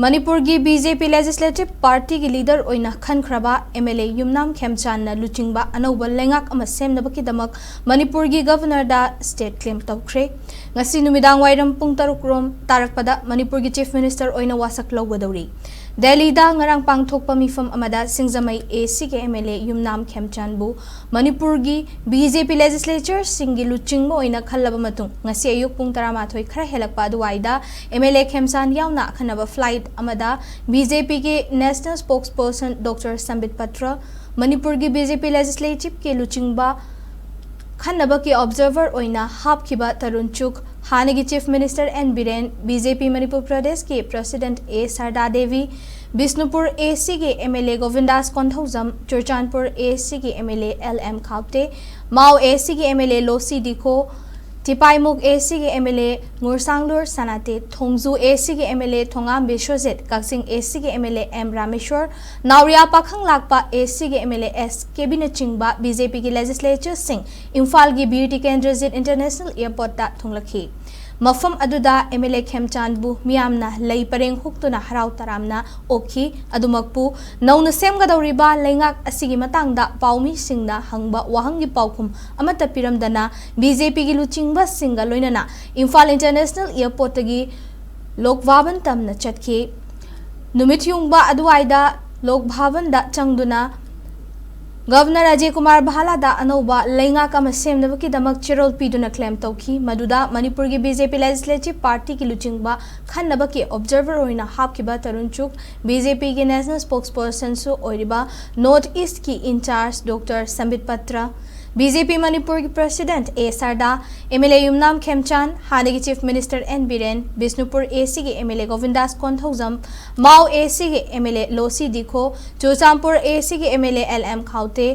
मणिपुर की BJP legislative party की leader ओइना खनख्रबा एमएलए युमनाम खेमचान लुचिंगबा अनौब लेंगाक अमा सेमनबकीदमक मणिपुर की गवर्नर दा स्टेट क्लेम तौख्रे ngasi numidang wairam pung 6 rom tarakpada manipur gi chief minister oina wasak lawgadori delhi da ngarang pangthokpa mifam amada singjamai ac ke mla yumnam khemchanbu manipur gi bjp legislature singi luchingmo oina khallaba matung ngasi ayuk pung 13 khara helakpa duwaida mla khemchan yauna khanaba flight amada bjp ke national spokesperson dr sambit patra manipur gi bjp legislative ke luchingba खन्नब की observer ओइना हापखिबा तरुण चुक हानेगी chief minister N Biren BJP Manipur Pradesh के president A Sharda Devi Bishnupur AC के MLA Govindas Konthoujam Churachandpur AC के MLA L M Khaute Mao AC के MLA Losii Dikho Tipaimukh AC के एमएलए मुरसांगलुर सनाते थोंगजू एसी के एमएलए थोंगाम बिश्वजित कक्सिंग एसी के MLA M Rameshwar Naoria Pakhanglakpa AC के एमएलए एस केबिन चिंगबा बीजेपी की लेजिस्लेचर सिंह इम्फाल की बीटी केंद्रजित इंटरनेशनल एयरपोर्ट ता थोंगलखी मफम अदुदा एमएलए खेमचानबु मियामना लई परेंग हुक्तुना हराव तरामना ओखी अदुमकपु नौना सेमगदौरिबा लेंगाक असिगी मतंगदा पाउमी सिंगना हंगबा वाहंगी पाउखुम अमता पिरमदना बीजेपी की लुचिंगबा सिंगा लोइनना इम्फाल इंटरनेशनल एयरपोर्ट तगी लोकवावन तमना चटखी नुमिथयुंगबा अदुवाइदा लोकभावन दा चंगदुना गवर्नर अजय कुमार भालादा अनौबा लेंगाक अमा सेमनबकीदमक चिरोल पीदुना क्लेम तौखी मदुदा मणिपुर की बीजेपी लेजिस्लेटिव पार्टी की लुचिंगबा खन्नबकी ऑब्जर्वर ओइना हापखिबा तरुण चुक बीजेपी के नेशनल स्पोक्सपर्सन सु ओइरिबा नॉर्थ ईस्ट की incharge doctor Sambit Patra BJP Manipur की president A Sharda MLA Yumnam Khemchand हानेगी chief minister N Biren Bishnupur AC के एमएलए गोविंदास कोंथौजम माओ एसी के एमएलए लोसी दिखो चुरचानपुर एसी के MLA L M Khaute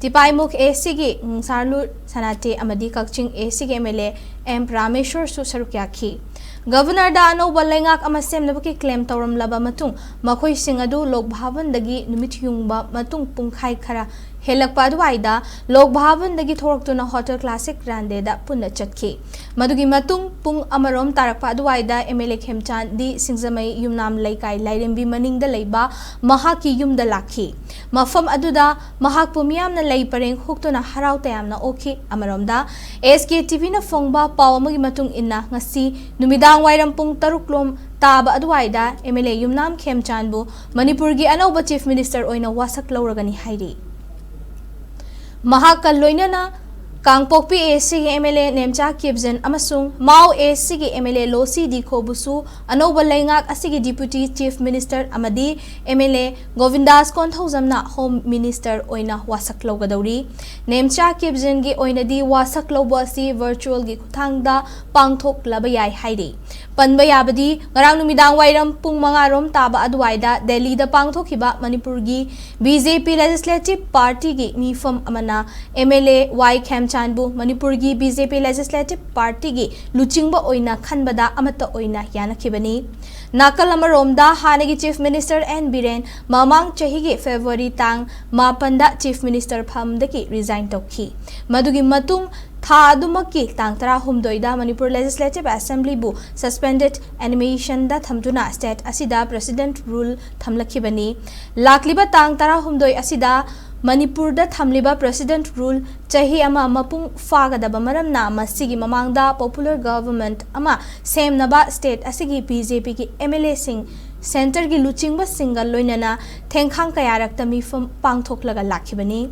Tipaimukh AC की सारलू सनाते अमदी कक्चिंग एसी के एमएलए एम रामेश्वर सु सरुक्याखी गवर्नर दा अनौब लेंगाक अमा सेमनबकी क्लेम तौरमलबा मतुंग मखोई सिंग अदु लोकभावनदगी नुमित युंगबा मतुंग पुंखाई खरा हेलकपा अदुवाइदा लोकभावनदगी थोरक्तुना होटल क्लासिक ग्रांडेदा पुन्ना चटखी मदुगी मतुंग पुंग अमरोम तारकपा अदुवाइदा एमएलए खेमचान दी सिंगजमई युमनाम लैकाई लाइरेंबी मनिंगदा लैबा महाकी युमदा लाखी मफम अदुदा महाक पुमियामना लई परेंग हुक्तुना हराव तयामना ओखी अमरोमदा एसके टीवी ना फोंगबा पाव अमगी मतुंग इन्ना ngasi numidang wairam pung 6 lom ताब अदुवाइदा एमएलए युमनाम खेमचानबु मणिपुर की अनौब चीफ मिनिस्टर ओइना वासक लौरगनी हाइरी महाकल लोइनना कांगपोकपी एसी के एमएलए नेमचा केबजन अमसुंग माओ एसी के एमएलए लोसी दिखोबुसु अनौब लेंगाक असिगी डिप्यूटी चीफ मिनिस्टर अमदी एमएलए गोविंदास कोंथौजमना होम मिनिस्टर ओइना वासक लौगदौरी नेमचा केबजन गी ओइनदी वासक लौबसी वर्चुअल गी खुथांगदा पांगथोक लबयाय हाइरी पनबा याबदी ngaraang numidang wairam pung 5 rom taba aduwaida delhi da pangthokhiba manipur gi bjp legislative party gi mifam amana mla y khemchanbu manipur gi bjp legislative party gi luchingba oina khanbada amata oina yanakhibani nakal amaromda hanegi chief minister n biren mamang chahi gi february tang 9 da chief minister phamdaki resign tokhi madugi matung था अदुमकी तांग 13 Manipur legislative assembly बु suspended animation दा थमदुना state असिदा president rule थमलखिबनी लाकलिबा तांग 13 असिदा मणिपुर दा थमलिबा president rule चाही अमा मपुंग फागदबा मरमना मसिगी ममांगदा popular government अमा सेमनबा state असिगी BJP की MLA Singh centre की लुचिंगबा single लोइनना थेंखांग कयारक तमीफम पांगथोकलगा लाखिबनी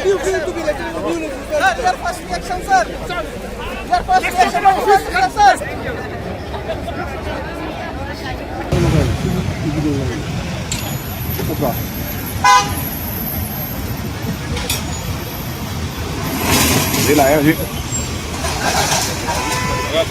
Your first reaction, sir. Your first reaction, sir. Đi lại rồi. Đó.